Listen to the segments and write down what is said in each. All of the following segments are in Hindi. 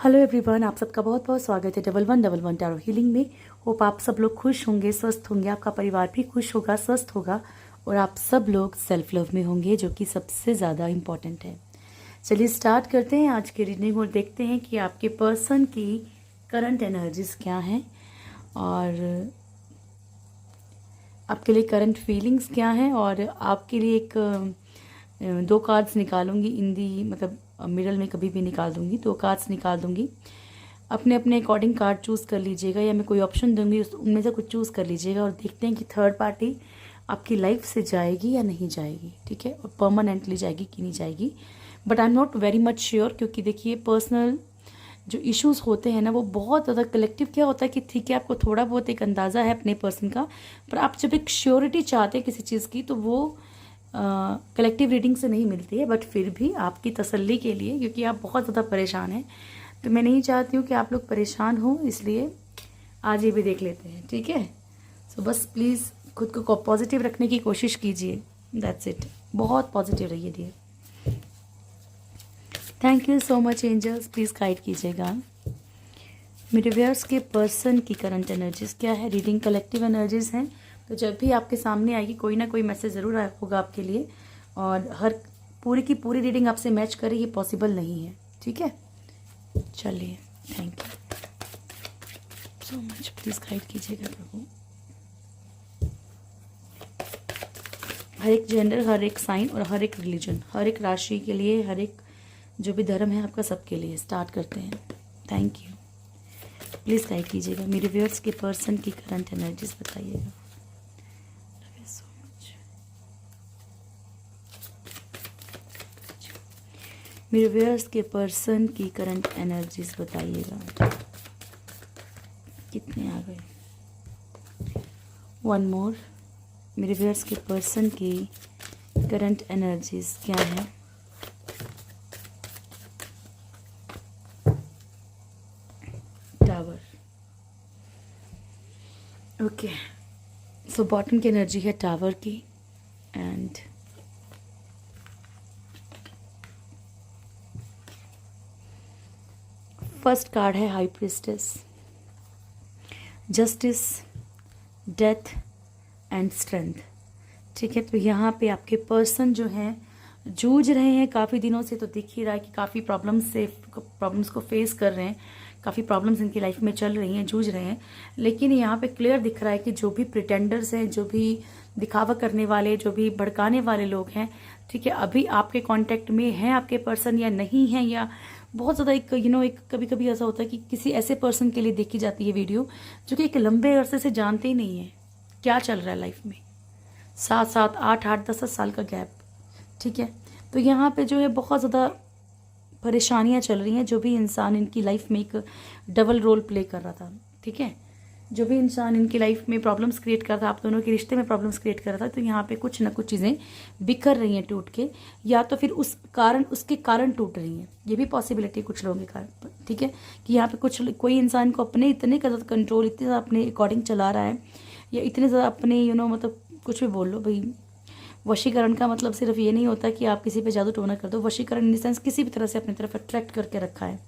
हेलो एवरीवन, आप सबका बहुत बहुत स्वागत है डबल वन टैरो हीलिंग में। होप आप सब लोग खुश होंगे, स्वस्थ होंगे, आपका परिवार भी खुश होगा, स्वस्थ होगा और आप सब लोग सेल्फ लव में होंगे, जो कि सबसे ज़्यादा इम्पॉर्टेंट है। चलिए स्टार्ट करते हैं आज की रीडिंग और देखते हैं कि आपके पर्सन की करंट एनर्जीज क्या हैं और आपके लिए करंट फीलिंग्स क्या हैं। और आपके लिए एक दो कार्ड्स निकालूंगी इन दी, मतलब मिडल में कभी भी निकाल दूंगी, दो कार्ड्स निकाल दूंगी। अपने अपने अकॉर्डिंग कार्ड चूज़ कर लीजिएगा या मैं कोई ऑप्शन दूंगी, उनमें से कुछ चूज़ कर लीजिएगा और देखते हैं कि थर्ड पार्टी आपकी लाइफ से जाएगी या नहीं जाएगी, ठीक है, और परमानेंटली जाएगी कि नहीं जाएगी। But I am not very much sure, क्योंकि देखिए पर्सनल जो इश्यूज होते हैं ना वो बहुत ज़्यादा कलेक्टिव क्या होता है कि ठीक है आपको थोड़ा बहुत एक अंदाज़ा है अपने पर्सन का, पर आप जब एक श्योरिटी चाहते हैं किसी चीज़ की तो वो कलेक्टिव रीडिंग से नहीं मिलती है। बट फिर भी आपकी तसल्ली के लिए, क्योंकि आप बहुत ज़्यादा परेशान हैं, तो मैं नहीं चाहती हूँ कि आप लोग परेशान हो, इसलिए आज ये भी देख लेते हैं, ठीक है। सो बस प्लीज़ खुद को पॉजिटिव रखने की कोशिश कीजिए, दैट्स इट। बहुत पॉजिटिव रहिए dear. Thank you so much angels, please guide कीजिएगा मेरे व्यूअर्स के पर्सन की करंट एनर्जीज क्या है। रीडिंग कलेक्टिव एनर्जीज हैं, तो जब भी आपके सामने आएगी कोई ना कोई मैसेज ज़रूर होगा आपके लिए, और हर पूरी की पूरी रीडिंग आपसे मैच करे ये पॉसिबल नहीं है, ठीक है। चलिए, thank you so much, please guide कीजिएगा प्रभु। हर एक जेंडर, हर एक साइन और हर एक रिलीजन, हर एक राशि के लिए, हर एक जो भी धर्म है आपका, सबके लिए स्टार्ट करते हैं। थैंक यू, प्लीज़ गाइड कीजिएगा मेरे व्यूअर्स के पर्सन की करंट एनर्जीज बताइएगा। मेरे व्यूअर्स के पर्सन की करंट एनर्जीज बताइएगा, कितने आ गए। वन मोर, मेरे व्यूअर्स के पर्सन की करंट एनर्जीज क्या है। Tower, okay. सो बॉटम की एनर्जी है टावर की, एंड फर्स्ट कार्ड है high priestess, justice, death and strength, ठीक है। तो यहाँ पे आपके पर्सन जो हैं जूझ रहे हैं काफ़ी दिनों से, तो दिख ही रहा है कि काफ़ी प्रॉब्लम्स को फेस कर रहे हैं, काफ़ी प्रॉब्लम्स इनकी लाइफ में चल रही हैं, जूझ रहे हैं। लेकिन यहाँ पे क्लियर दिख रहा है कि जो भी प्रिटेंडर्स हैं, जो भी दिखावा करने वाले, जो भी भड़काने वाले लोग हैं, ठीक है, अभी आपके कांटेक्ट में हैं आपके पर्सन या नहीं हैं, या बहुत ज़्यादा एक एक कभी कभी ऐसा होता है कि किसी ऐसे पर्सन के लिए देखी जाती है वीडियो जो कि एक लंबे अरसे से जानते ही नहीं है क्या चल रहा है लाइफ में, 7 8 8 10 10 साल का गैप, ठीक है। तो यहाँ पे जो है बहुत ज़्यादा परेशानियाँ चल रही हैं। जो भी इंसान इनकी लाइफ में एक डबल रोल प्ले कर रहा था, ठीक है, जो भी इंसान इनकी लाइफ में प्रॉब्लम्स क्रिएट कर रहा था, आप दोनों के रिश्ते में प्रॉब्लम्स क्रिएट कर रहा था, तो यहाँ पे कुछ ना कुछ चीज़ें बिखर रही हैं टूट के, या तो फिर उसके कारण टूट रही हैं। ये भी पॉसिबिलिटी कुछ लोगों के कारण, ठीक है, कि यहाँ पे कोई इंसान को अपने इतने ज़्यादा कंट्रोल, इतने ज़्यादा अपने अकॉर्डिंग चला रहा है, या इतने ज़्यादा अपने मतलब कुछ भी बोल लो भाई। वशीकरण का मतलब सिर्फ ये नहीं होता कि आप किसी पे जादू टोना कर दो। वशीकरण इन द सेंस किसी भी तरह से अपनी तरफ अट्रैक्ट करके रखा है।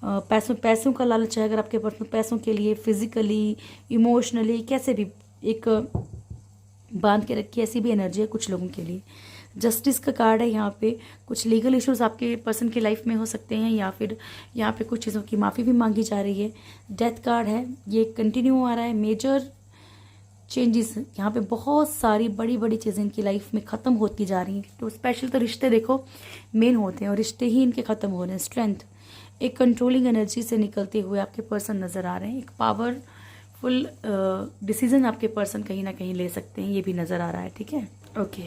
पैसों का लालच है अगर आपके पास, पैसों के लिए फिजिकली, इमोशनली, कैसे भी एक बांध के रखी ऐसी भी एनर्जी है कुछ लोगों के लिए। जस्टिस का कार्ड है यहाँ पे। कुछ लीगल इश्यूज आपके पर्सन की लाइफ में हो सकते हैं, या फिर यहाँ पे कुछ चीज़ों की माफ़ी भी मांगी जा रही है। डेथ कार्ड है, ये कंटिन्यू आ रहा है। मेजर चेंजेस, यहाँ पे बहुत सारी बड़ी बड़ी चीज़ें इनकी लाइफ में ख़त्म होती जा रही हैं। तो स्पेशल तो रिश्ते देखो मेन होते हैं, और रिश्ते ही इनके ख़त्म हो रहे हैं। स्ट्रेंथ, एक कंट्रोलिंग एनर्जी से निकलते हुए आपके पर्सन नज़र आ रहे हैं। एक पावरफुल डिसीजन आपके पर्सन कहीं ना कहीं ले सकते हैं, ये भी नज़र आ रहा है, ठीक है। ओके,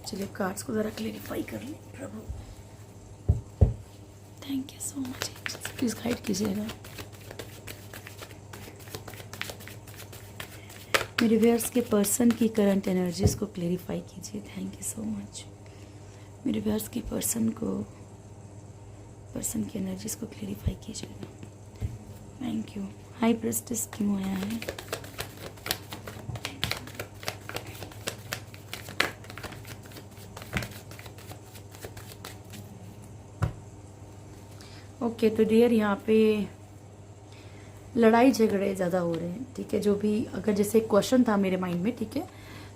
चलिए कार्ड्स को ज़रा क्लेरिफाई कर लें प्रभु। Thank you so much, please guide कीजिएगा मेरे व्यूअर्स के पर्सन की करंट एनर्जीज को क्लेरिफाई कीजिए। थैंक यू सो मच, मेरे व्यूअर्स के पर्सन की एनर्जीज को क्लेरिफाई कीजिएगा। Thank you. हाई प्रीस्टेस क्यों आया है? ओके, तो डियर यहाँ पे लड़ाई झगड़े ज़्यादा हो रहे हैं, ठीक है। जो भी अगर जैसे क्वेश्चन था मेरे माइंड में, ठीक है,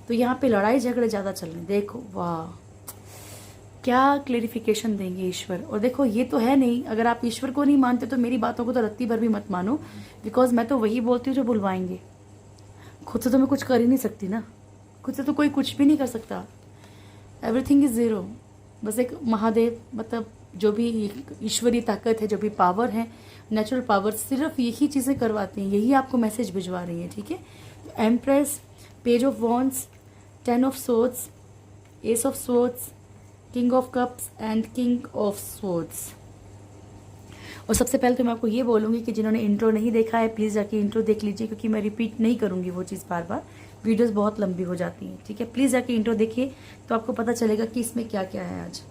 तो यहाँ पे लड़ाई झगड़े ज़्यादा चल रहे हैं। देखो वाह, क्या क्लेरिफिकेशन देंगे ईश्वर। और देखो ये तो है नहीं, अगर आप ईश्वर को नहीं मानते तो मेरी बातों को तो रत्ती भर भी मत मानो, बिकॉज मैं तो वही बोलती हूँ जो बुलवाएंगे। खुद से तो मैं कुछ कर ही नहीं सकती ना, खुद से तो कोई कुछ भी नहीं कर सकता। Everything is zero. बस एक महादेव, मतलब जो भी ईश्वरीय ताकत है, जो भी पावर है, नेचुरल पावर, सिर्फ यही चीज़ें करवाती हैं, यही आपको मैसेज भिजवा रही है, ठीक है। Empress, page of wands, 10 of swords, S of swords, king of cups and king of swords. और सबसे पहले तो मैं आपको ये बोलूँगी कि जिन्होंने इंट्रो नहीं देखा है प्लीज़ जाके इंट्रो देख लीजिए, क्योंकि मैं रिपीट नहीं करूँगी वो चीज़ बार बार, वीडियोस बहुत लंबी हो जाती हैं, ठीक है। प्लीज़ जाके इंट्रो देखिए तो आपको पता चलेगा कि इसमें क्या क्या है आज,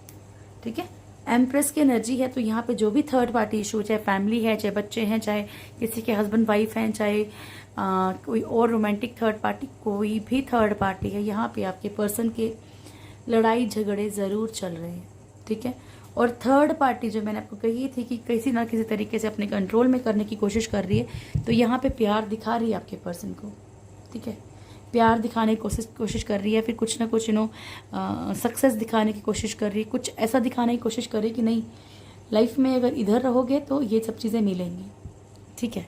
ठीक है। एम्प्रेस की एनर्जी है, तो यहाँ पे जो भी थर्ड पार्टी इशू, चाहे फैमिली है, चाहे बच्चे हैं, चाहे किसी के हस्बैंड वाइफ हैं, चाहे कोई और रोमांटिक थर्ड पार्टी, कोई भी थर्ड पार्टी है, यहाँ पे आपके पर्सन के लड़ाई झगड़े ज़रूर चल रहे हैं, ठीक है। और थर्ड पार्टी जो मैंने आपको कही थी कि किसी ना किसी तरीके से अपने कंट्रोल में करने की कोशिश कर रही है, तो यहाँ पे प्यार दिखा रही है आपके पर्सन को, ठीक है। प्यार दिखाने की कोशिश कर रही है, फिर कुछ ना कुछ सक्सेस दिखाने की कोशिश कर रही है, कुछ ऐसा दिखाने की कोशिश कर रही है कि नहीं, लाइफ में अगर इधर रहोगे तो ये सब चीज़ें मिलेंगी, ठीक है।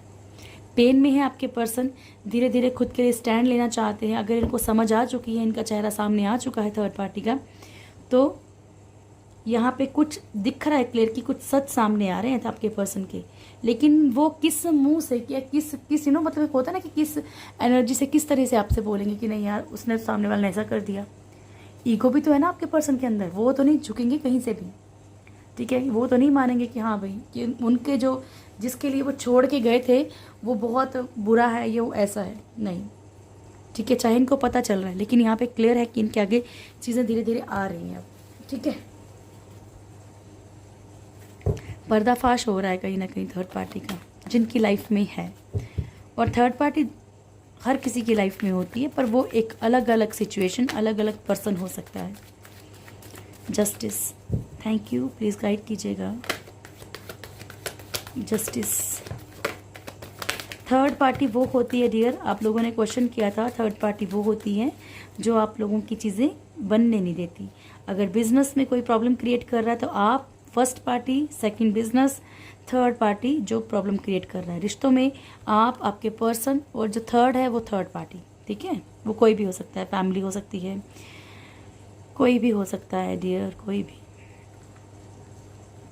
पेन में है आपके पर्सन, धीरे धीरे खुद के लिए स्टैंड लेना चाहते हैं। अगर इनको समझ आ चुकी है, इनका चेहरा सामने आ चुका है थर्ड पार्टी का, तो यहाँ पे कुछ दिख रहा है क्लियर कि कुछ सच सामने आ रहे हैं आपके पर्सन के, लेकिन वो किस मुंह से या किस मतलब होता है ना कि किस एनर्जी से, किस तरह से आपसे बोलेंगे कि नहीं यार उसने सामने वाले ने ऐसा कर दिया। ईगो भी तो है ना आपके पर्सन के अंदर, वो तो नहीं झुकेंगे कहीं से भी, ठीक है। वो तो नहीं मानेंगे कि हाँ भाई कि उनके जो जिसके लिए वो छोड़ के गए थे वो बहुत बुरा है, ये वो ऐसा है, नहीं, ठीक है। चाहे इनको पता चल रहा है, लेकिन यहाँ पे क्लियर है कि इनके आगे चीज़ें धीरे धीरे आ रही हैं अब, ठीक है। पर्दाफाश हो रहा है कहीं ना कहीं थर्ड पार्टी का, जिनकी लाइफ में है। और थर्ड पार्टी हर किसी की लाइफ में होती है, पर वो एक अलग अलग सिचुएशन, अलग अलग पर्सन हो सकता है। Justice, thank you, please guide कीजिएगा। जस्टिस, थर्ड पार्टी वो होती है डियर, आप लोगों ने क्वेश्चन किया था, थर्ड पार्टी वो होती है जो आप लोगों की चीज़ें बनने नहीं देती। अगर बिजनेस में कोई प्रॉब्लम क्रिएट कर रहा है तो आप first party, second business, third party जो प्रॉब्लम क्रिएट कर रहा है रिश्तों में, आप, आपके पर्सन, और जो थर्ड है वो थर्ड पार्टी, ठीक है। वो कोई भी हो सकता है, फैमिली हो सकती है, कोई भी हो सकता है डियर, कोई भी,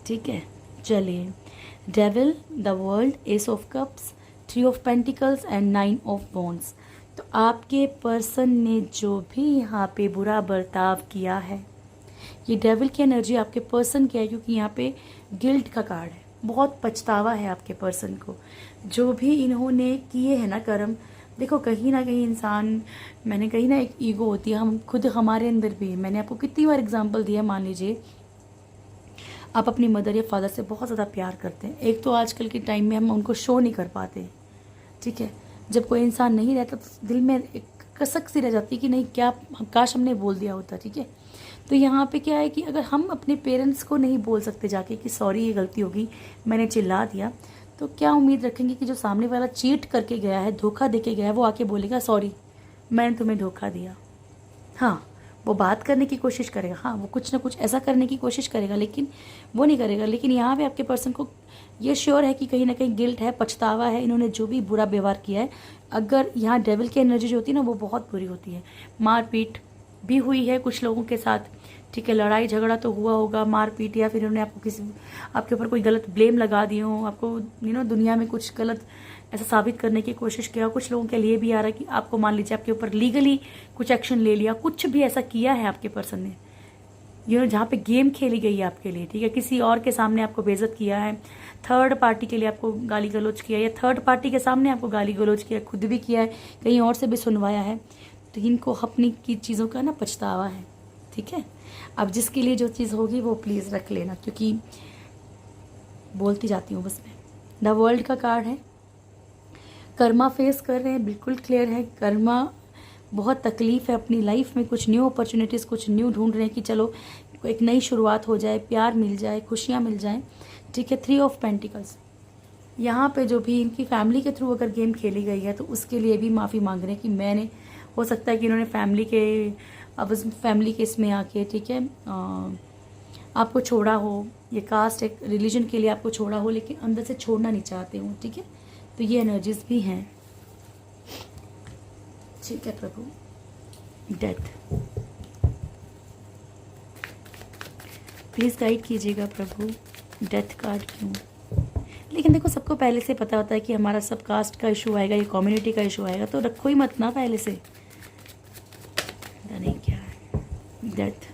ठीक है। चलिए, devil, the world, S of cups, 3 of pentacles and 9 of wands. तो आपके पर्सन ने जो भी यहाँ पे बुरा बर्ताव किया है, ये डेविल की एनर्जी आपके पर्सन की है, क्योंकि यहाँ पे गिल्ट का कार्ड है, बहुत पछतावा है आपके पर्सन को, जो भी इन्होंने किए हैं ना कर्म। देखो कहीं ना कहीं इंसान, मैंने कही ना एक ईगो होती है, हम खुद हमारे अंदर भी है। मैंने आपको कितनी बार एग्जांपल दिया, मान लीजिए आप अपनी मदर या फादर से बहुत ज़्यादा प्यार करते हैं, एक तो आजकल के टाइम में हम उनको शो नहीं कर पाते, ठीक है। जब कोई इंसान नहीं रहता तो दिल में एक कसक सी रह जाती है कि नहीं, क्या काश हमने बोल दिया होता, ठीक है। तो यहाँ पे क्या है कि अगर हम अपने पेरेंट्स को नहीं बोल सकते जाके कि सॉरी ये गलती होगी, मैंने चिल्ला दिया, तो क्या उम्मीद रखेंगे कि जो सामने वाला चीट करके गया है, धोखा देके गया है, वो आके बोलेगा सॉरी मैंने तुम्हें धोखा दिया। हाँ, वो बात करने की कोशिश करेगा, हाँ वो कुछ ना कुछ ऐसा करने की कोशिश करेगा, लेकिन वो नहीं करेगा। लेकिन यहाँ पे आपके पर्सन को ये श्योर है कि कहीं ना कहीं गिल्ट है, पछतावा है, इन्होंने जो भी बुरा व्यवहार किया है। अगर यहाँ डेविल की एनर्जी जो होती है ना, वो बहुत बुरी होती है। मारपीट भी हुई है कुछ लोगों के साथ, ठीक है। लड़ाई झगड़ा तो हुआ होगा, मारपीट, या फिर उन्होंने आपको आपके ऊपर कोई गलत ब्लेम लगा दिए हो, आपको दुनिया में कुछ गलत ऐसा साबित करने की कोशिश किया। कुछ लोगों के लिए भी आ रहा है कि आपको, मान लीजिए आपके ऊपर लीगली कुछ एक्शन ले लिया, कुछ भी ऐसा किया है आपके पर्सन ने, जहाँ पे गेम खेली गई है आपके लिए, ठीक है। किसी और के सामने आपको बेइज्जत किया है, थर्ड पार्टी के लिए आपको गाली गलौज किया, या थर्ड पार्टी के सामने आपको गाली गलौज किया, खुद भी किया है, कहीं और से भी सुनवाया है। तो इनको अपनी की चीज़ों का ना पछतावा है, ठीक है। अब जिसके लिए जो चीज़ होगी वो प्लीज़ रख लेना, क्योंकि बोलती जाती हूँ बस मैं। द वर्ल्ड का कार्ड है, कर्मा फेस कर रहे हैं, बिल्कुल क्लियर है। कर्मा बहुत तकलीफ है अपनी लाइफ में, कुछ न्यू अपॉर्चुनिटीज़, कुछ न्यू ढूंढ रहे हैं कि चलो एक नई शुरुआत हो जाए, प्यार मिल जाए, खुशियाँ मिल जाएं। ठीक है। 3 ऑफ पेंटिकल्स, यहाँ पे जो भी इनकी फैमिली के थ्रू अगर गेम खेली गई है तो उसके लिए भी माफ़ी मांग रहे हैं कि मैंने, हो सकता है कि इन्होंने फैमिली के, अब उस फैमिली के इसमें आके, ठीक है, आपको छोड़ा हो, ये कास्ट एक रिलीजन के लिए आपको छोड़ा हो, लेकिन अंदर से छोड़ना नहीं चाहते हो, ठीक है। तो ये एनर्जीज भी हैं, ठीक है प्रभु। डेथ, प्लीज़ गाइड कीजिएगा प्रभु, डेथ कार्ड क्यों। लेकिन देखो, सबको पहले से पता होता है कि हमारा सब कास्ट का इशू आएगा, ये कम्युनिटी का इशू आएगा, तो रखो ही मत ना पहले से, नहीं क्या है। Death,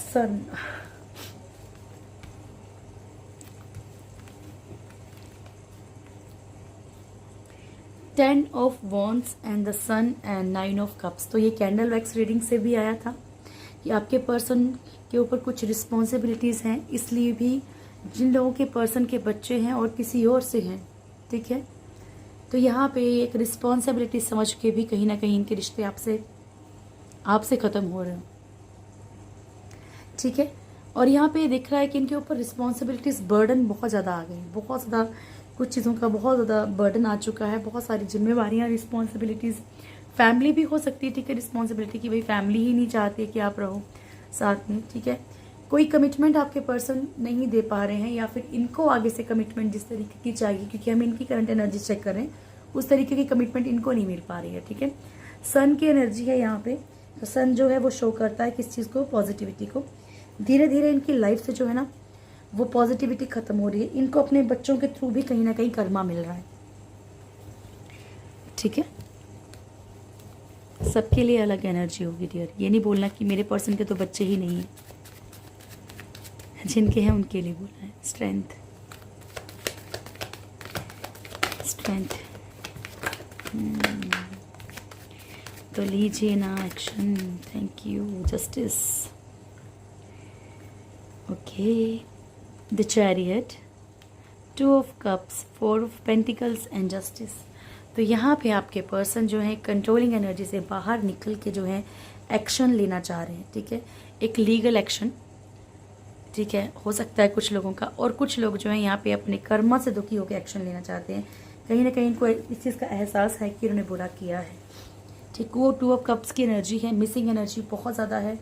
sun, 10 of wands and the sun and 9 of cups. तो ये कैंडल वैक्स रीडिंग से भी आया था कि आपके पर्सन के ऊपर कुछ रिस्पॉन्सिबिलिटीज़ हैं, इसलिए भी जिन लोगों के पर्सन के बच्चे हैं और किसी और से हैं, ठीक है, तो यहाँ पे एक रिस्पॉन्सिबिलिटी समझ के भी कहीं ना कहीं इनके रिश्ते आपसे ख़त्म हो रहे हैं, ठीक है। और यहाँ पे दिख रहा है कि इनके ऊपर रिस्पॉन्सिबिलिटीज़, बर्डन बहुत ज़्यादा आ गई, बहुत ज़्यादा कुछ चीज़ों का बहुत ज़्यादा बर्डन आ चुका है, बहुत सारी जिम्मेवारियाँ, रिस्पॉन्सिबिलिटीज़, फैमिली भी हो सकती है, ठीक है, रिस्पॉन्सिबिलिटी की, भाई फैमिली ही नहीं चाहती कि आप रहो साथ में, ठीक है। कोई कमिटमेंट आपके पर्सन नहीं दे पा रहे हैं, या फिर इनको आगे से कमिटमेंट जिस तरीके की चाहिए, क्योंकि हम इनकी करंट एनर्जी चेक कर रहे हैं, उस तरीके की कमिटमेंट इनको नहीं मिल पा रही है, ठीक है। सन की एनर्जी है यहाँ पे, तो सन जो है वो शो करता है किस चीज़ को, पॉजिटिविटी को। धीरे धीरे इनकी लाइफ से जो है ना वो पॉजिटिविटी खत्म हो रही है, इनको अपने बच्चों के थ्रू भी कहीं ना कहीं कर्मा मिल रहा है, ठीक है। सबके लिए अलग एनर्जी होगी डियर, ये नहीं बोलना कि मेरे पर्सन के तो बच्चे ही नहीं हैं, जिनके हैं उनके लिए बोलना है। स्ट्रेंथ, स्ट्रेंथ, तो लीजिए ना action, thank you. Justice, okay, the chariot, 2 of cups, 4 of pentacles and justice. तो यहाँ पे आपके पर्सन जो है कंट्रोलिंग एनर्जी से बाहर निकल के जो है एक्शन लेना चाह रहे हैं, ठीक है, एक लीगल एक्शन, ठीक है, हो सकता है कुछ लोगों का, और कुछ लोग जो है यहाँ पे अपने कर्मा से दुखी होकर एक्शन लेना चाहते हैं, कहीं ना कहीं इनको इस चीज़ का एहसास है कि उन्होंने बुरा किया है, ठीक। वो 2 ऑफ कप्स की एनर्जी है, मिसिंग एनर्जी बहुत ज़्यादा है,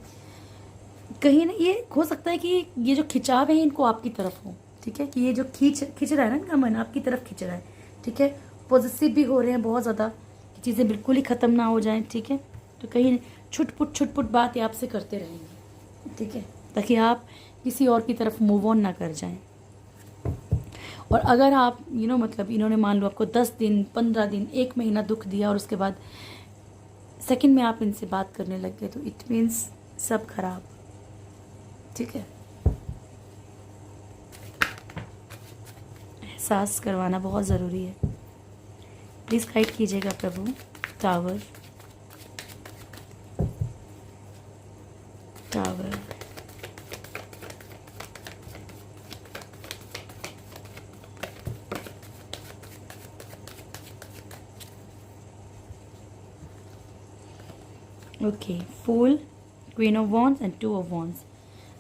कहीं ना ये हो सकता है कि ये जो खिंचाव है इनको आपकी तरफ हो, ठीक है, कि ये जो खींच रहा है ना, इनका मन आपकी तरफ खींच रहा है, ठीक है। पॉजिटिव भी हो रहे हैं बहुत ज़्यादा कि चीज़ें बिल्कुल ही ख़त्म ना हो जाएं, ठीक है। तो कहीं छुटपुट बात आपसे करते रहेंगे, ठीक है, ताकि आप किसी और की तरफ मूव ऑन ना कर जाएं। और अगर आप मतलब इन्होंने मान लो आपको 10 दिन, 15 दिन, 1 महीना दुख दिया और उसके बाद सेकंड में आप इनसे बात करने लग गए, तो इट मीन्स सब खराब, ठीक है। एहसास करवाना बहुत ज़रूरी है, प्लीज़ गाइड कीजिएगा प्रभु। Tower, tower, okay, fool, queen of wands and 2 of wands.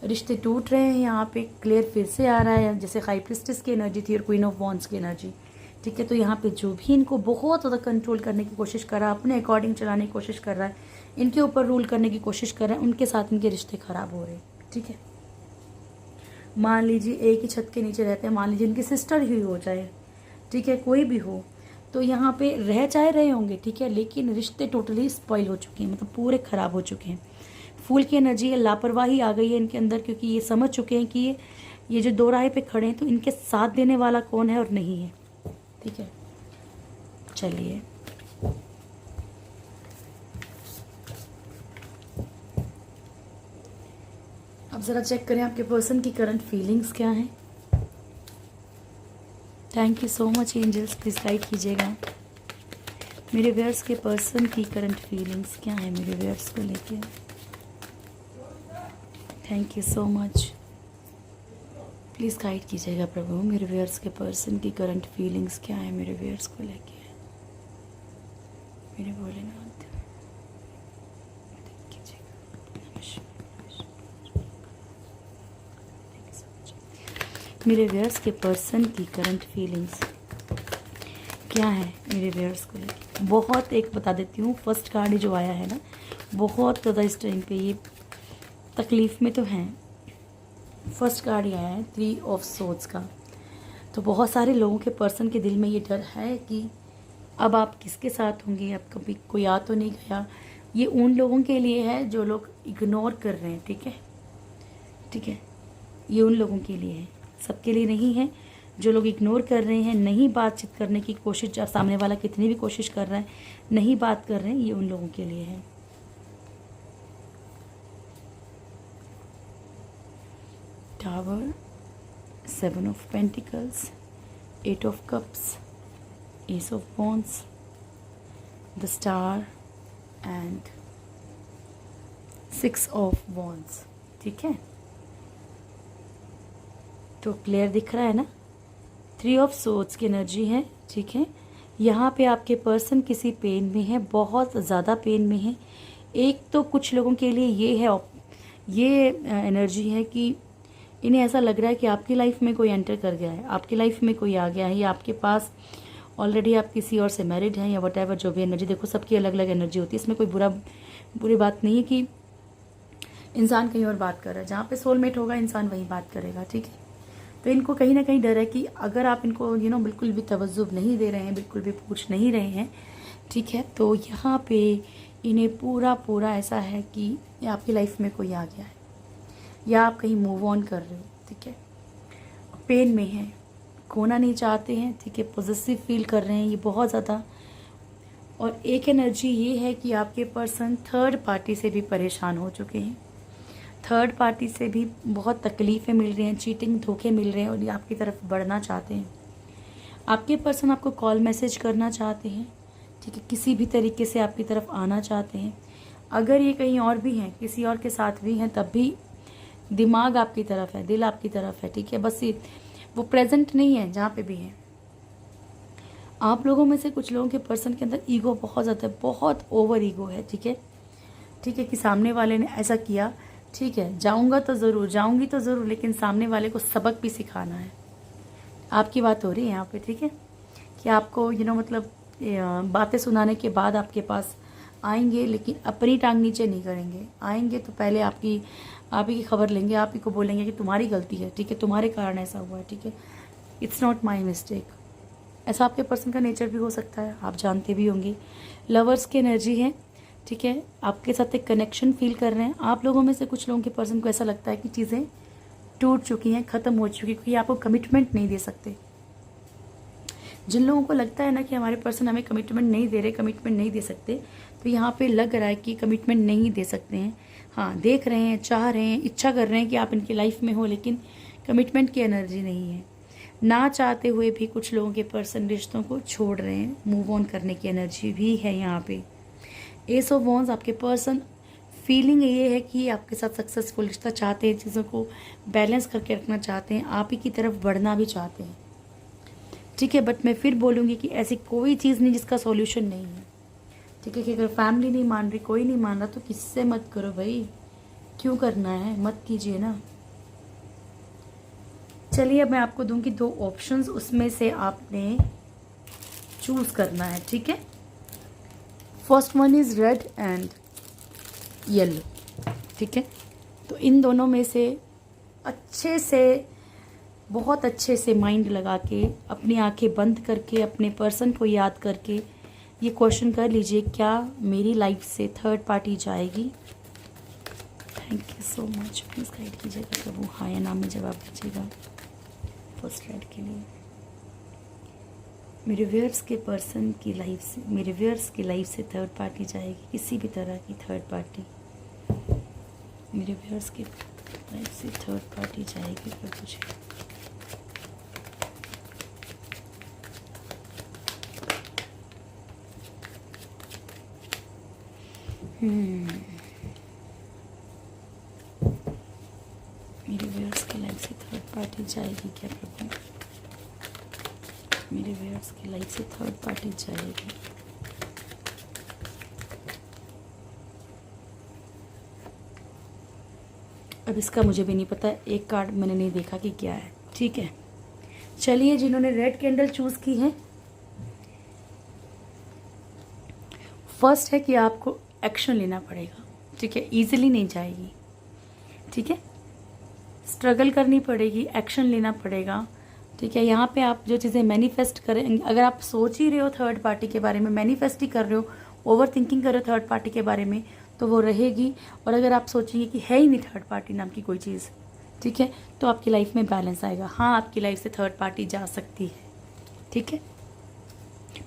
रिश्ते टूट रहे हैं यहाँ पे, क्लियर फिर से आ रहा है, जैसे हाई प्रिस्टेस की एनर्जी थी और क्वीन ऑफ वॉन्ड्स की एनर्जी, ठीक है। तो यहाँ पे जो भी इनको बहुत ज़्यादा कंट्रोल करने की कोशिश कर रहा है, अपने अकॉर्डिंग चलाने की कोशिश कर रहा है, इनके ऊपर रूल करने की कोशिश कर रहा है, उनके साथ इनके रिश्ते ख़राब हो रहे हैं, ठीक है। मान लीजिए एक ही छत के नीचे रहते हैं, मान लीजिए इनकी सिस्टर ही हो जाए, ठीक है, कोई भी हो, तो यहाँ पे रह चाहे रहे होंगे, ठीक है, लेकिन रिश्ते टोटली स्पॉइल हो चुके हैं, मतलब पूरे ख़राब हो चुके हैं। फूल की एनर्जी है, लापरवाही आ गई है इनके अंदर, क्योंकि ये समझ चुके हैं कि ये जो 2 राह पे खड़े हैं, तो इनके साथ देने वाला कौन है और नहीं है, ठीक है। चलिए, अब ज़रा चेक करें आपके पर्सन की करंट फीलिंग्स क्या हैं। Thank you so much angels, please guide कीजिएगा मेरे व्यूअर्स के पर्सन की करंट फीलिंग्स क्या है मेरे व्यूअर्स को लेके। Thank you so much, please guide कीजिएगा प्रभु मेरे व्यूअर्स के पर्सन की करंट फीलिंग्स क्या है मेरे व्यूअर्स को लेके। मेरे भोलेनाथ मेरे व्यूअर्स के पर्सन की करंट फीलिंग्स क्या है मेरे व्यूअर्स को लेकर। बहुत एक बता देती हूँ, फर्स्ट कार्ड जो आया है ना, बहुत ज़्यादा इस टाइम पे ये तकलीफ़ में तो हैं। फर्स्ट कार्ड ये आया है 3 ऑफ सोर्ड्स का। तो बहुत सारे लोगों के पर्सन के दिल में ये डर है कि अब आप किसके साथ होंगे, अब कभी कोई आ तो नहीं गया। ये उन लोगों के लिए है जो लोग इग्नोर कर रहे हैं, ठीक है, ठीक है, ये उन लोगों के लिए है, सबके लिए नहीं है। जो लोग इग्नोर कर रहे हैं, नहीं बातचीत करने की कोशिश, सामने वाला कितनी भी कोशिश कर रहा है, नहीं बात कर रहे हैं, ये उन लोगों के लिए है। Tower, 7 of pentacles, 8 of cups, S of wands, the star and 6 of wands, ठीक है। तो क्लियर दिख रहा है ना, 3 ऑफ सोर्ड्स की एनर्जी है, ठीक है। यहाँ पे आपके पर्सन किसी पेन में है, बहुत ज़्यादा पेन में है। एक तो कुछ लोगों के लिए ये एनर्जी है कि इन्हें ऐसा लग रहा है कि आपकी लाइफ में कोई एंटर कर गया है, आपकी लाइफ में कोई आ गया है, या आपके पास ऑलरेडी आप किसी और से मैरिड हैं, या वट जो भी एनर्जी। देखो सबकी अलग अलग एनर्जी होती है, इसमें कोई बुरी बात नहीं है कि इंसान कहीं और बात कर रहा है। जहाँ पे सोलमेट होगा इंसान वहीं बात करेगा, ठीक है। तो इनको कहीं ना कहीं डर है कि अगर आप इनको बिल्कुल भी तवज्जो नहीं दे रहे हैं, बिल्कुल भी पूछ नहीं रहे हैं, ठीक है, तो यहाँ पे इन्हें पूरा ऐसा है कि आपकी लाइफ में कोई आ गया है, या आप कहीं मूव ऑन कर रहे हो, ठीक है। पेन में है, खोना नहीं चाहते हैं, ठीक है, पॉजिटिव फील कर रहे हैं ये बहुत ज़्यादा। और एक एनर्जी ये है कि आपके पर्सन थर्ड पार्टी से भी परेशान हो चुके हैं, थर्ड पार्टी से भी बहुत तकलीफ़ें मिल रही हैं, चीटिंग, धोखे मिल रहे हैं, और ये आपकी तरफ बढ़ना चाहते हैं। आपके पर्सन आपको कॉल मैसेज करना चाहते हैं, ठीक है, किसी भी तरीके से आपकी तरफ आना चाहते हैं। अगर ये कहीं और भी हैं, किसी और के साथ भी हैं, तब भी दिमाग आपकी तरफ है, दिल आपकी तरफ है, ठीक है। बस ये वो प्रेजेंट नहीं है जहाँ पे भी है। आप लोगों में से कुछ लोगों के पर्सन के अंदर ईगो बहुत ज़्यादा है, बहुत ओवर ईगो है, ठीक है, ठीक है, कि सामने वाले ने ऐसा किया, ठीक है, जाऊंगा तो ज़रूर, जाऊंगी तो ज़रूर, लेकिन सामने वाले को सबक भी सिखाना है। आपकी बात हो रही है यहाँ पे, ठीक है, कि आपको मतलब बातें सुनाने के बाद आपके पास आएंगे, लेकिन अपनी टांग नीचे नहीं करेंगे। आएंगे तो पहले आप ही की खबर लेंगे, आप ही को बोलेंगे कि तुम्हारी गलती है, ठीक है, तुम्हारे कारण ऐसा हुआ है, ठीक है, इट्स नॉट माई मिस्टेक। ऐसा आपके पर्सन का नेचर भी हो सकता है, आप जानते भी होंगे। लवर्स की एनर्जी है, ठीक है, आपके साथ एक कनेक्शन फील कर रहे हैं। आप लोगों में से कुछ लोगों के पर्सन को ऐसा लगता है कि चीज़ें टूट चुकी हैं, ख़त्म हो चुकी, क्योंकि आपको कमिटमेंट नहीं दे सकते। जिन लोगों को लगता है ना कि हमारे पर्सन हमें कमिटमेंट नहीं दे रहे, कमिटमेंट नहीं दे सकते, तो यहाँ पे लग रहा है कि कमिटमेंट नहीं दे सकते हैं। हाँ, देख रहे हैं, चाह रहे हैं, इच्छा कर रहे हैं कि आप इनकी लाइफ में हो, लेकिन कमिटमेंट की एनर्जी नहीं है। ना चाहते हुए भी कुछ लोगों के पर्सन रिश्तों को छोड़ रहे हैं, मूव ऑन करने की एनर्जी भी है यहाँ पे। एस ऑफ वॉन्ड्स, आपके पर्सन फीलिंग ये है कि आपके साथ सक्सेसफुल रिश्ता चाहते हैं, चीज़ों को बैलेंस करके रखना चाहते हैं, आप ही की तरफ बढ़ना भी चाहते हैं, ठीक है। बट मैं फिर बोलूँगी कि ऐसी कोई चीज़ नहीं जिसका सॉल्यूशन नहीं है, ठीक है, कि अगर फैमिली नहीं मान रही, कोई नहीं मान रहा, तो किससे मत करो भाई, क्यों करना है, मत कीजिए ना। चलिए अब मैं आपको दूंगी 2 ऑप्शंस, उसमें से आपने चूज़ करना है, ठीक है। First one is red and yellow, ठीक है। तो इन दोनों में से अच्छे से, बहुत अच्छे से माइंड लगा के, अपनी आंखें बंद करके, अपने पर्सन को याद करके ये क्वेश्चन कर लीजिए, क्या मेरी लाइफ से थर्ड पार्टी जाएगी। Thank you so much, please guide कीजिएगा प्रभु, हाँ या ना में जवाब दीजिएगा फर्स्ट राइड के लिए। मेरे व्यूअर्स के पर्सन की लाइफ से, मेरे व्यूअर्स की लाइफ से थर्ड पार्टी जाएगी, किसी भी तरह की थर्ड पार्टी मेरे व्यूअर्स की लाइफ से थर्ड पार्टी जाएगी प्रभु जी। मेरे व्यूअर्स की लाइफ से थर्ड पार्टी जाएगी क्या प्रभु, मेरे व्यूअर्स की लाइफ से थर्ड पार्टी जाएगी। अब इसका मुझे भी नहीं पता, एक कार्ड मैंने नहीं देखा कि क्या है। ठीक है, चलिए जिन्होंने रेड कैंडल चूज़ की है, फर्स्ट है कि आपको एक्शन लेना पड़ेगा। ठीक है, ईजिली नहीं जाएगी। ठीक है, स्ट्रगल करनी पड़ेगी, एक्शन लेना पड़ेगा। ठीक है, यहाँ पे आप जो चीज़ें मैनिफेस्ट करें, अगर आप सोच ही रहे हो थर्ड पार्टी के बारे में, मैनिफेस्ट ही कर रहे हो, ओवर थिंकिंग कर रहे हो थर्ड पार्टी के बारे में, तो वो रहेगी। और अगर आप सोचेंगे कि है ही नहीं थर्ड पार्टी नाम की कोई चीज़, ठीक है, तो आपकी लाइफ में बैलेंस आएगा। हाँ, आपकी लाइफ से थर्ड पार्टी जा सकती है। ठीक है,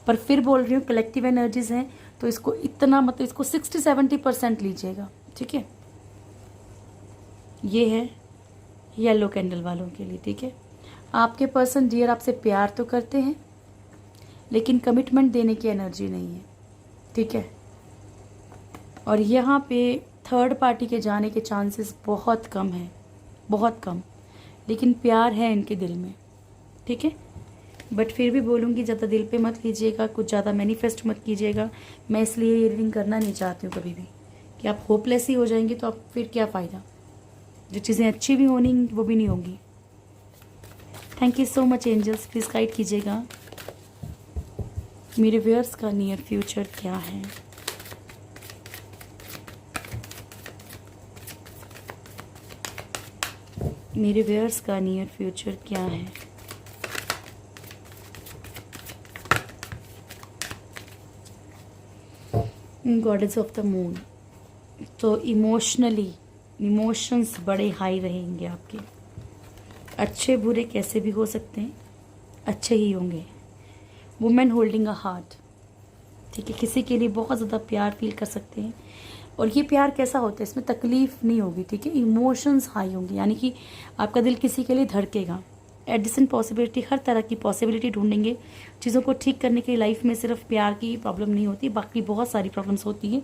पर फिर बोल रही हूँ कलेक्टिव एनर्जीज हैं, तो इसको इतना मतलब इसको 60-70% लीजिएगा। ठीक है, ये है येलो कैंडल वालों के लिए। ठीक है, आपके पर्सन डियर आपसे प्यार तो करते हैं, लेकिन कमिटमेंट देने की एनर्जी नहीं है। ठीक है, और यहाँ पे थर्ड पार्टी के जाने के चांसेस बहुत कम हैं, बहुत कम, लेकिन प्यार है इनके दिल में। ठीक है, बट फिर भी बोलूँगी ज़्यादा दिल पे मत लीजिएगा, कुछ ज़्यादा मैनिफेस्ट मत कीजिएगा। मैं इसलिए ये रीडिंग करना नहीं चाहती हूँ कभी भी कि आप होपलेस ही हो जाएंगी, तो आप फिर क्या फ़ायदा, जो चीज़ें अच्छी भी होनी वो भी नहीं होंगी। Thank you so much angels, please guide कीजिएगा मेरे व्यूअर्स का नियर फ्यूचर क्या है। मेरे व्यूअर्स का नियर फ्यूचर क्या है। गॉडेस ऑफ द मून, तो इमोशंस बड़े हाई रहेंगे आपके। अच्छे बुरे कैसे भी हो सकते हैं, अच्छे ही होंगे। वुमेन होल्डिंग अ हार्ट, ठीक है, किसी के लिए बहुत ज़्यादा प्यार फील कर सकते हैं। और ये प्यार कैसा होता है, इसमें तकलीफ नहीं होगी। ठीक है, इमोशंस हाई होंगे, यानी कि आपका दिल किसी के लिए धड़केगा। एडिशन पॉसिबिलिटी, हर तरह की पॉसिबिलिटी ढूंढेंगे चीज़ों को ठीक करने के लिए। लाइफ में सिर्फ प्यार की प्रॉब्लम नहीं होती, बाकी बहुत सारी प्रॉब्लम्स होती हैं।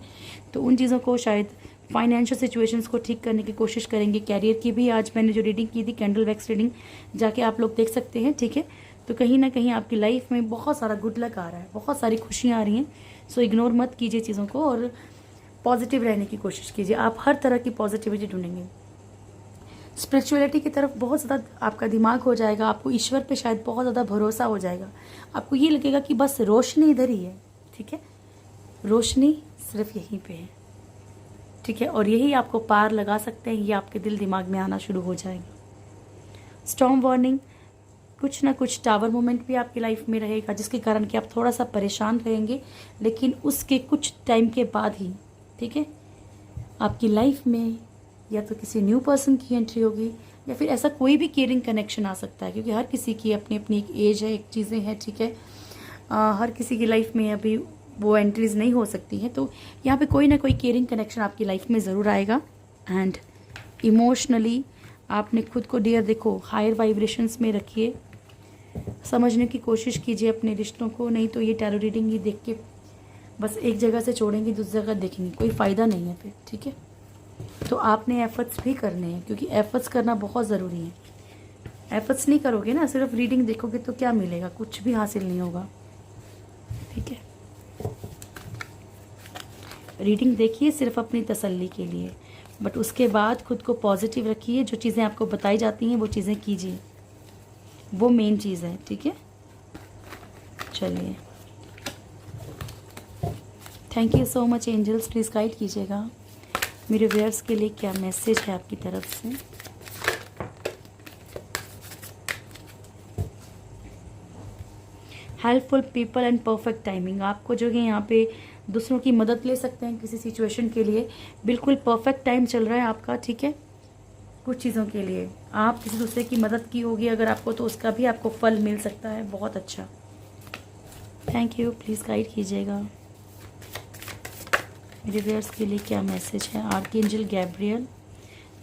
तो उन चीज़ों को, शायद फाइनेंशियल सिचुएशंस को ठीक करने की कोशिश करेंगे। कैरियर की भी आज मैंने जो रीडिंग की थी, कैंडल वैक्स रीडिंग, जाके आप लोग देख सकते हैं। ठीक है, तो कहीं ना कहीं आपकी लाइफ में बहुत सारा गुड लक आ रहा है, बहुत सारी खुशियाँ आ रही हैं। सो इग्नोर मत कीजिए चीज़ों को और पॉजिटिव रहने की कोशिश कीजिए। आप हर तरह की पॉजिटिविटी ढूंढेंगे। स्पिरिचुअलिटी की तरफ बहुत ज़्यादा आपका दिमाग हो जाएगा। आपको ईश्वर पे शायद बहुत ज़्यादा भरोसा हो जाएगा। आपको ये लगेगा कि बस रोशनी इधर ही है। ठीक है, रोशनी सिर्फ यहीं पे है। ठीक है, और यही आपको पार लगा सकते हैं। ये आपके दिल दिमाग में आना शुरू हो जाएगा। स्टॉर्म वार्निंग, कुछ ना कुछ टावर मोमेंट भी आपकी लाइफ में रहेगा, जिसके कारण कि आप थोड़ा सा परेशान रहेंगे, लेकिन उसके कुछ टाइम के बाद ही, ठीक है, आपकी लाइफ में या तो किसी न्यू पर्सन की एंट्री होगी, या फिर ऐसा कोई भी केयरिंग कनेक्शन आ सकता है, क्योंकि हर किसी की अपनी अपनी एक एज है, एक चीज़ें हैं। ठीक है, हर किसी की लाइफ में अभी वो एंट्रीज नहीं हो सकती हैं। तो यहाँ पे कोई ना कोई केयरिंग कनेक्शन आपकी लाइफ में ज़रूर आएगा। एंड इमोशनली आपने खुद को डियर, देखो, हायर वाइब्रेशंस में रखिए, समझने की कोशिश कीजिए अपने रिश्तों को। नहीं तो ये टैरो रीडिंग ही देख के बस एक जगह से छोड़ेंगे, दूसरी जगह देखेंगे, कोई फ़ायदा नहीं है फिर। ठीक है, तो आपने एफर्ट्स भी करने हैं, क्योंकि एफर्ट्स करना बहुत ज़रूरी है। एफर्ट्स नहीं करोगे ना, सिर्फ रीडिंग देखोगे तो क्या मिलेगा, कुछ भी हासिल नहीं होगा। ठीक है, रीडिंग देखिए सिर्फ अपनी तसल्ली के लिए, बट उसके बाद खुद को पॉजिटिव रखिए। जो चीज़ें आपको बताई जाती हैं वो चीज़ें कीजिए, वो मेन चीज़ है। ठीक है, चलिए, thank you so much angels, please guide कीजिएगा मेरे व्यूअर्स के लिए क्या मैसेज है आपकी तरफ से। Helpful people and perfect timing, आपको जो है यहाँ पे दूसरों की मदद ले सकते हैं किसी सिचुएशन के लिए। बिल्कुल परफेक्ट टाइम चल रहा है आपका। ठीक है, कुछ चीज़ों के लिए आप किसी दूसरे की मदद की होगी अगर आपको, तो उसका भी आपको फल मिल सकता है। बहुत अच्छा, थैंक यू, प्लीज़ गाइड कीजिएगा मेरे व्यूअर्स के लिए क्या मैसेज है। Archangel Gabriel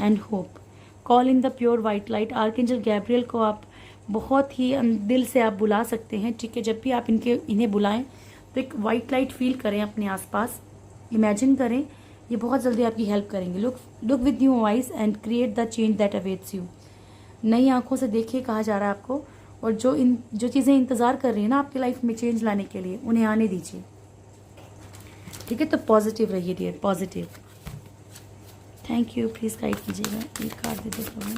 and hope, call in the pure white light. Archangel Gabriel को आप बहुत ही दिल से आप बुला सकते हैं। ठीक है, जब भी आप इन्हें बुलाएं तो एक वाइट लाइट फील करें अपने आसपास, इमेजिन करें, ये बहुत जल्दी आपकी हेल्प करेंगे। Look with new eyes and create the change that awaits you. नई आंखों से देखिए कहा जा रहा है आपको, और जो चीज़ें इंतज़ार कर रही हैं ना आपकी लाइफ में चेंज लाने के लिए, उन्हें आने दीजिए। ठीक है, तो पॉजिटिव रहिए dear, positive. Thank thank you, please guide कीजिएगा। एक कार्ड दे दो प्रभु।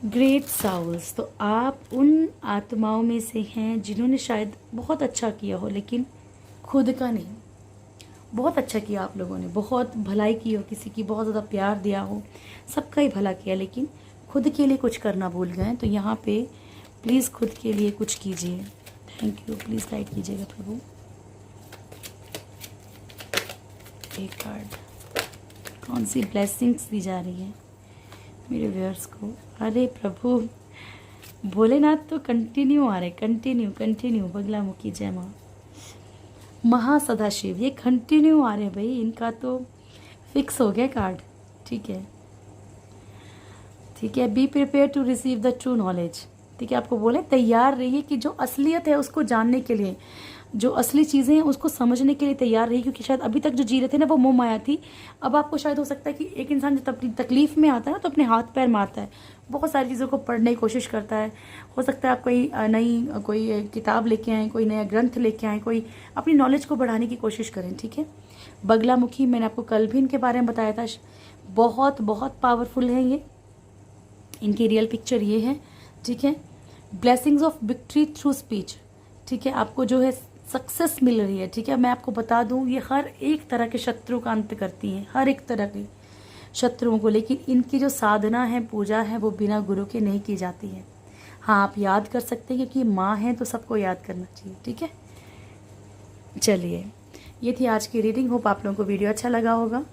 ग्रेट साउल्स, तो आप उन आत्माओं में से हैं जिन्होंने शायद बहुत अच्छा किया हो, लेकिन खुद का नहीं। बहुत अच्छा किया आप लोगों ने, बहुत भलाई की हो, किसी की बहुत ज़्यादा प्यार दिया हो, सबका ही भला किया, लेकिन खुद के लिए कुछ करना भूल गए। तो यहाँ पे प्लीज़ खुद के लिए कुछ कीजिए। थैंक यू, प्लीज़ गाइड कीजिएगा प्रभु। एक कार्ड, कौन सी ब्लेसिंग्स दी जा रही है मेरे व्यूअर्स को? अरे प्रभु भोलेनाथ तो कंटिन्यू आ रहे, कंटिन्यू। बगलामुखी जय माँ, महासदाशिव, ये कंटिन्यू आ रहे हैं भाई, इनका तो फिक्स हो गया कार्ड। ठीक है, be prepare to receive the true knowledge. ठीक है, आपको बोले तैयार रहिए कि जो असलियत है उसको जानने के लिए, जो असली चीज़ें हैं उसको समझने के लिए तैयार रहिए, क्योंकि शायद अभी तक जो जी रहे थे ना वो मोह माया थी। अब आपको शायद हो सकता है कि एक इंसान जब अपनी तकलीफ़ में आता है ना तो अपने हाथ पैर मारता है, बहुत सारी चीज़ों को पढ़ने की कोशिश करता है। हो सकता है आप कोई नई कोई किताब लेके आएँ, कोई नया ग्रंथ लेके आएँ, कोई अपनी नॉलेज को बढ़ाने की कोशिश करें। ठीक है, बगलामुखी, मैंने आपको कल भी इनके बारे में बताया था, बहुत बहुत पावरफुल है ये। इनकी रियल पिक्चर ये है। ठीक है, blessings of victory through speech. ठीक है, आपको जो है सक्सेस मिल रही है। ठीक है, मैं आपको बता दूं, ये हर एक तरह के शत्रु का अंत करती हैं, हर एक तरह के शत्रुओं को, लेकिन इनकी जो साधना है, पूजा है, वो बिना गुरु के नहीं की जाती है। हाँ, आप याद कर सकते हैं क्योंकि माँ है तो सबको याद करना चाहिए। ठीक है, चलिए, ये थी आज की रीडिंग। होप आप लोगों को वीडियो अच्छा लगा होगा।